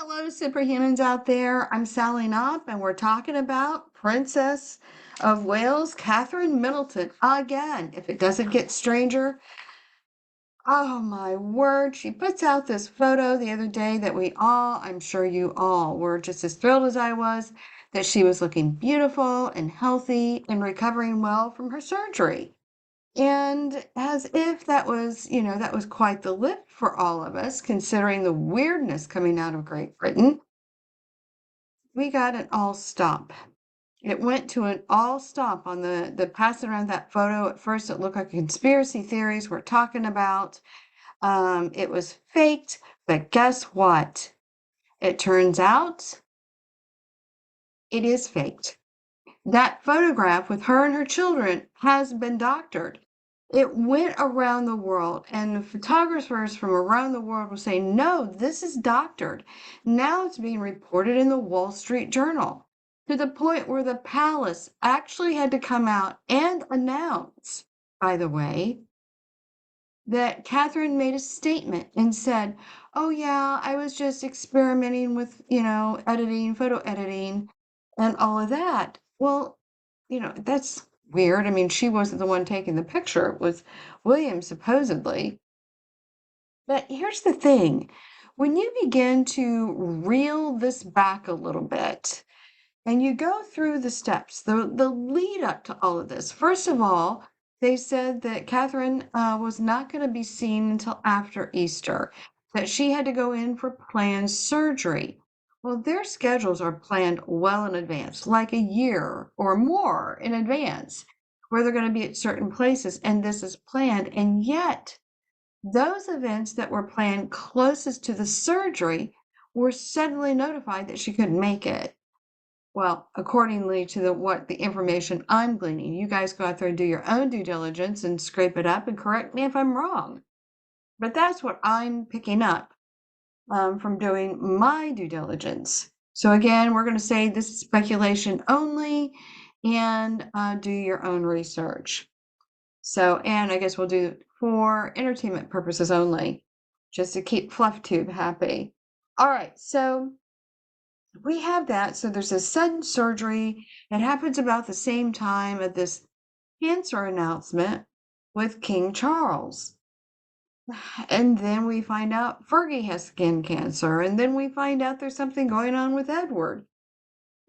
Hello, superhumans out there. I'm Sally Knopp, and we're talking about Princess of Wales, Catherine Middleton. Again, if it doesn't get stranger, oh my word, she puts out this photo the other day that I'm sure you all were just as thrilled as I was, that she was looking beautiful and healthy and recovering well from her surgery. And as if that was quite the lift for all of us, considering the weirdness coming out of Great Britain. We got an all stop. It went to an all stop on the passing around that photo. At first, it looked like conspiracy theories we're talking about. It was faked, but guess what? It turns out it is faked. That photograph with her and her children has been doctored. It went around the world, and the photographers from around the world were saying, no, this is doctored. Now it's being reported in the Wall Street Journal, to the point where the palace actually had to come out and announce, by the way, that Catherine made a statement and said, oh, yeah, I was just experimenting with, editing, photo editing, and all of that. Well, that's weird. I mean, she wasn't the one taking the picture, it was William, supposedly. But here's the thing, when you begin to reel this back a little bit and you go through the steps, the lead up to all of this, first of all, they said that Catherine was not going to be seen until after Easter, that she had to go in for planned surgery. Well, their schedules are planned well in advance, like a year or more in advance, where they're going to be at certain places, and this is planned. And yet, those events that were planned closest to the surgery were suddenly notified that she couldn't make it. Well, accordingly to what the information I'm gleaning, you guys go out there and do your own due diligence and scrape it up and correct me if I'm wrong. But that's what I'm picking up from doing my due diligence. So again, we're going to say this is speculation only, and do your own research. So, and I guess we'll do for entertainment purposes only, just to keep FluffTube happy. All right, so we have that. So there's a sudden surgery. It happens about the same time of this cancer announcement with King Charles. And then we find out Fergie has skin cancer. And then we find out there's something going on with Edward.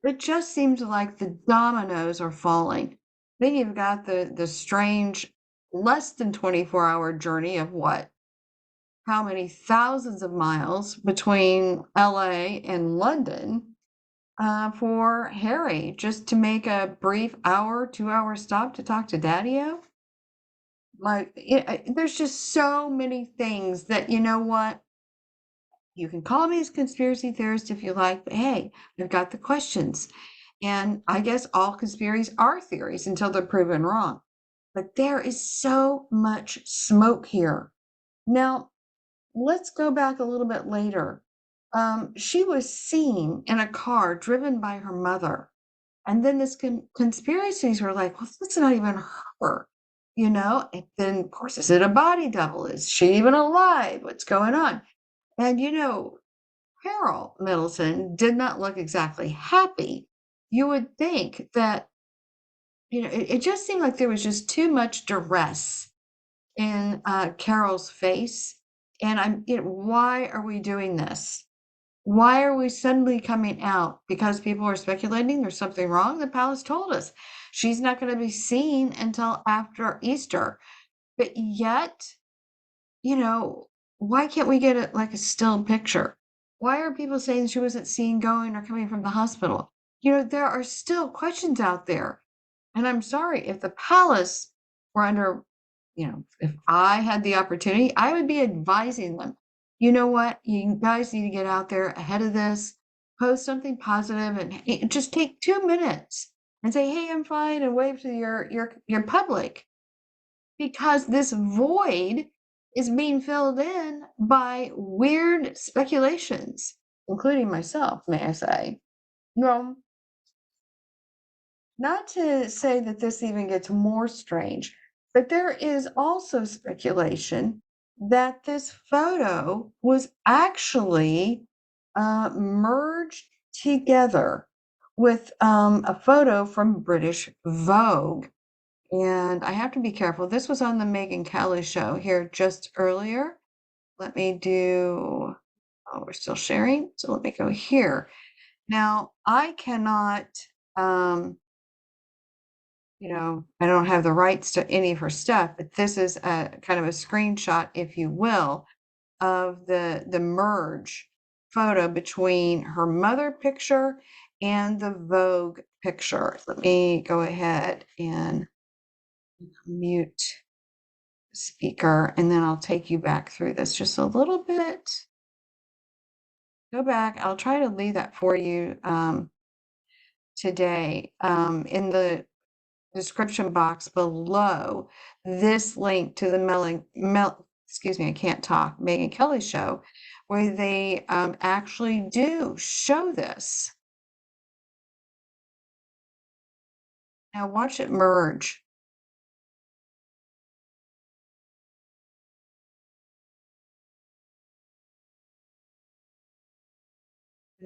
It just seems like the dominoes are falling. Then you've got the strange less than 24-hour journey of what? How many thousands of miles between LA and London for Harry just to make a brief hour, 2-hour stop to talk to Daddy-O? Like, there's just so many things that, you know what? You can call me a conspiracy theorist if you like, but hey, I've got the questions. And I guess all conspiracies are theories until they're proven wrong. But there is so much smoke here. Now, let's go back a little bit later. She was seen in a car driven by her mother. And then this conspiracies were like, well, that's not even her, And then, of course, is it a body double? Is she even alive? What's going on? And, Carol Middleton did not look exactly happy. You would think that, it just seemed like there was just too much duress in Carol's face. And why are we doing this? Why are we suddenly coming out? Because people are speculating there's something wrong? The palace told us she's not going to be seen until after Easter. But yet, why can't we get it like a still picture? Why are people saying she wasn't seen going or coming from the hospital? There are still questions out there. And I'm sorry, if the palace were under, if I had the opportunity, I would be advising them, you know what, you guys need to get out there ahead of this, post something positive, and just take 2 minutes and say, hey, I'm fine, and wave to your public, because this void is being filled in by weird speculations, including myself, may I say. No, not to say that this even gets more strange, but there is also speculation that this photo was actually merged together with a photo from British Vogue. And I have to be careful. This was on the Megyn Kelly show here just earlier. Let me do, oh, we're still sharing. So let me go here. Now, I cannot, um, I don't have the rights to any of her stuff, but this is a kind of a screenshot, if you will, of the merge photo between her mother picture and the Vogue picture. Let me go ahead and mute the speaker, and then I'll take you back through this just a little bit. Go back. I'll try to leave that for you today in the description box below this link to the excuse me, I can't talk, Megyn Kelly show, where they actually do show this. Now watch it merge.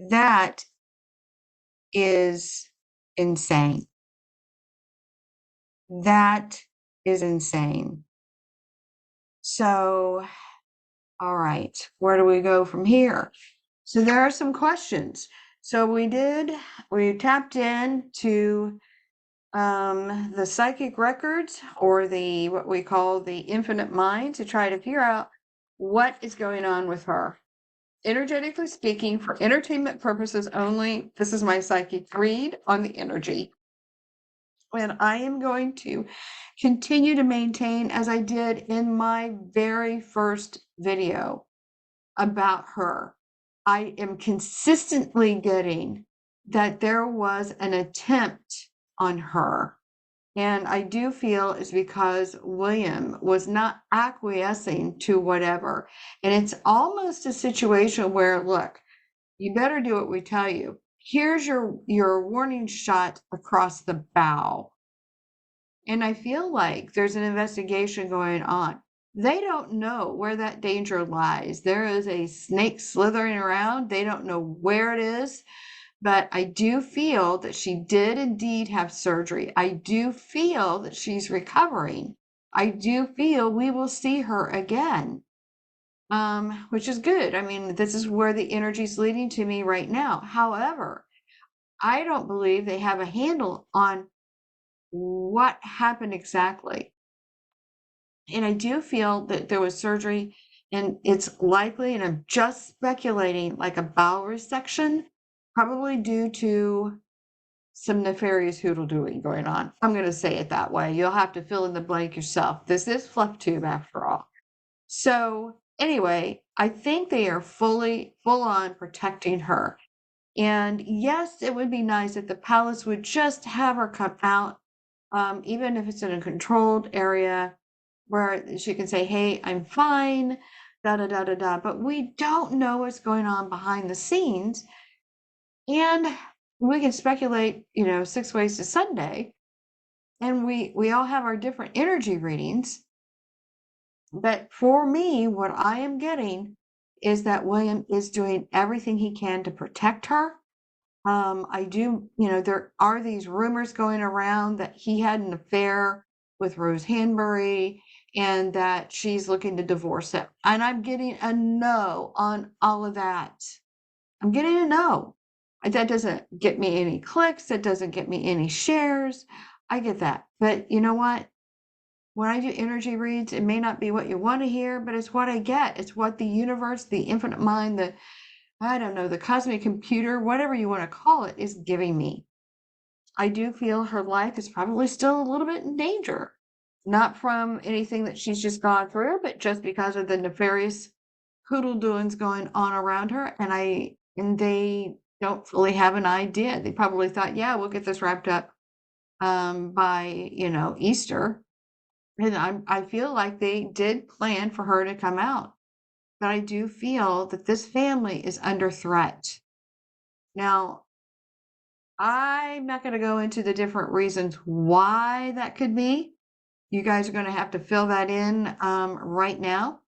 That is insane. That is insane. So, all right, where do we go from here? So there are some questions. So we tapped into the psychic records, or what we call the infinite mind, to try to figure out what is going on with her. Energetically speaking, for entertainment purposes only, this is my psychic read on the energy. And I am going to continue to maintain, as I did in my very first video about her, I am consistently getting that there was an attempt on her. And I do feel it's because William was not acquiescing to whatever. And it's almost a situation where, look, you better do what we tell you. Here's your warning shot across the bow. And I feel like there's an investigation going on. They don't know where that danger lies. There is a snake slithering around. They don't know where it is. But I do feel that she did indeed have surgery. I do feel that she's recovering. I do feel we will see her again, which is good. I mean, this is where the energy is leading to me right now. However, I don't believe they have a handle on what happened exactly. And I do feel that there was surgery, and it's likely, and I'm just speculating, like a bowel resection, probably due to some nefarious hoodoo doing going on. I'm going to say it that way. You'll have to fill in the blank yourself. This is FluffTube after all. So anyway, I think they are full on protecting her. And yes, it would be nice if the palace would just have her come out, even if it's in a controlled area where she can say, hey, I'm fine, da da da da da. But we don't know what's going on behind the scenes. And we can speculate, 6 ways to Sunday. And we all have our different energy readings. But for me, what I am getting is that William is doing everything he can to protect her. I do, there are these rumors going around that he had an affair with Rose Hanbury and that she's looking to divorce him. And I'm getting a no on all of that. I'm getting a no. That doesn't get me any clicks. That doesn't get me any shares. I get that. But you know what? When I do energy reads, it may not be what you want to hear, but it's what I get. It's what the universe, the infinite mind, I don't know, the cosmic computer, whatever you want to call it, is giving me. I do feel her life is probably still a little bit in danger. Not from anything that she's just gone through, but just because of the nefarious hoodle doings going on around her. And they don't fully have an idea. They probably thought, yeah, we'll get this wrapped up by, Easter. And I feel like they did plan for her to come out. But I do feel that this family is under threat. Now, I'm not going to go into the different reasons why that could be. You guys are going to have to fill that in right now.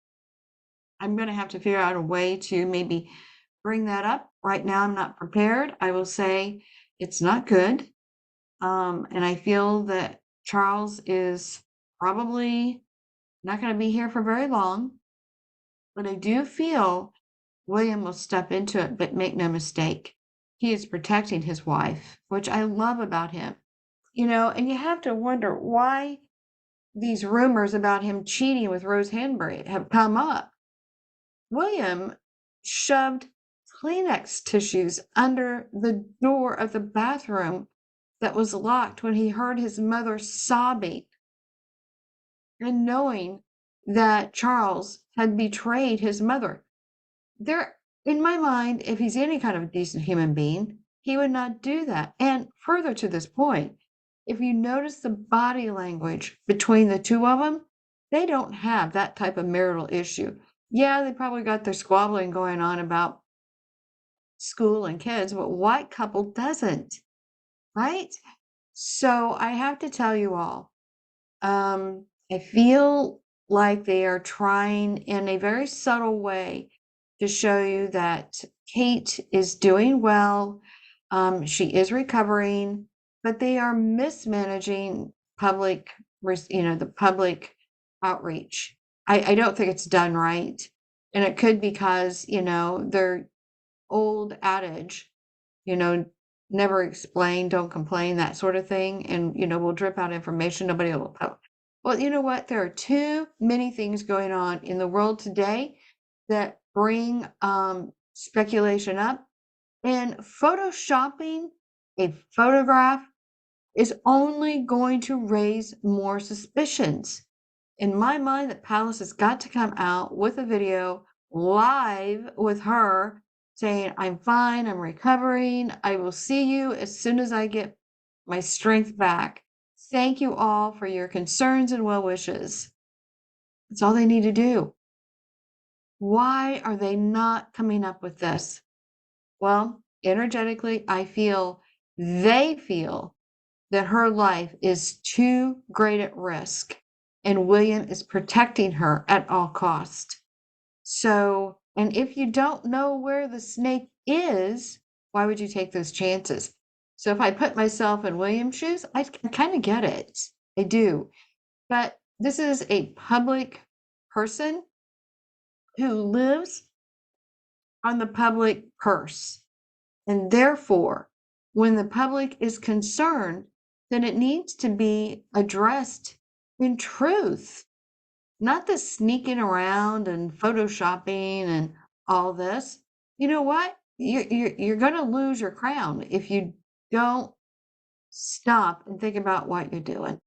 I'm going to have to figure out a way to maybe bring that up. Right now, I'm not prepared. I will say it's not good. And I feel that Charles is probably not going to be here for very long. But I do feel William will step into it, but make no mistake, he is protecting his wife, which I love about him. And you have to wonder why these rumors about him cheating with Rose Hanbury have come up. William shoved Kleenex tissues under the door of the bathroom that was locked when he heard his mother sobbing, and knowing that Charles had betrayed his mother. In my mind, if he's any kind of a decent human being, he would not do that. And further to this point, if you notice the body language between the two of them, they don't have that type of marital issue. Yeah, they probably got their squabbling going on about school and kids, but what couple doesn't, right? So I have to tell you all, I feel like they are trying in a very subtle way to show you that Kate is doing well. She is recovering, but they are mismanaging the public outreach. I don't think it's done right. And it could because, their old adage, you know, never explain, don't complain, that sort of thing. And, we'll drip out information. Nobody will. Well, you know what? There are too many things going on in the world today that bring speculation up. And photoshopping a photograph is only going to raise more suspicions. In my mind, that Palace has got to come out with a video live with her saying, I'm fine, I'm recovering, I will see you as soon as I get my strength back. Thank you all for your concerns and well wishes. That's all they need to do. Why are they not coming up with this? Well, energetically, I feel they feel that her life is too great at risk and William is protecting her at all cost. So, and if you don't know where the snake is, why would you take those chances? So if I put myself in William's shoes, I kind of get it. I do. But this is a public person who lives on the public purse. And therefore, when the public is concerned, then it needs to be addressed in truth, not the sneaking around and photoshopping and all this. You know what? You're going to lose your crown if you don't stop and think about what you're doing.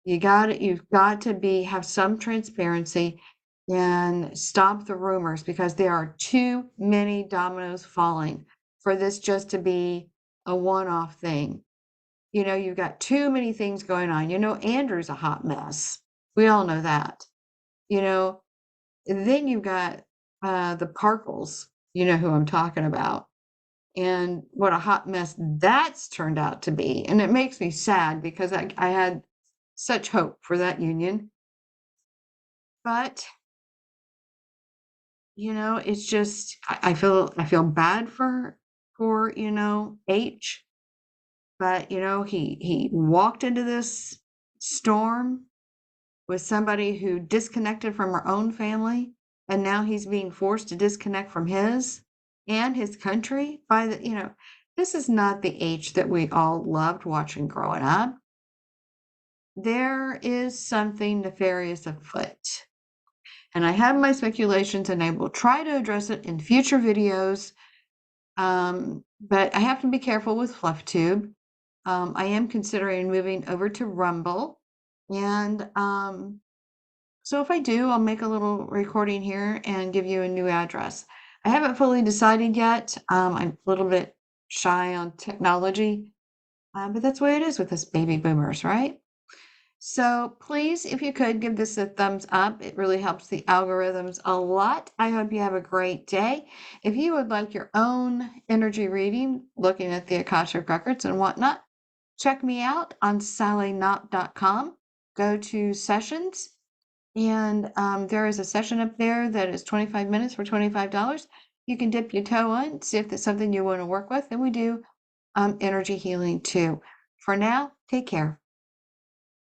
You've got to have some transparency and stop the rumors, because there are too many dominoes falling for this just to be a one-off thing. You've got too many things going on. Andrew's a hot mess. We all know that. And then you've got the Parkles, who I'm talking about, and what a hot mess that's turned out to be. And it makes me sad because I had such hope for that union. But it's just I feel bad for H, but he walked into this storm with somebody who disconnected from her own family, and now he's being forced to disconnect from his and his country by this is not the H that we all loved watching growing up. There is something nefarious afoot. And I have my speculations, and I will try to address it in future videos. But I have to be careful with FluffTube. I am considering moving over to Rumble. And so if I do, I'll make a little recording here and give you a new address. I haven't fully decided yet. I'm a little bit shy on technology, but that's the way it is with us baby boomers, right? So please, if you could, give this a thumbs up. It really helps the algorithms a lot. I hope you have a great day. If you would like your own energy reading, looking at the Akashic Records and whatnot, check me out on sallyknott.com. Go to sessions, and there is a session up there that is 25 minutes for $25. You can dip your toe in, see if there's something you want to work with, and we do energy healing too. For now, take care.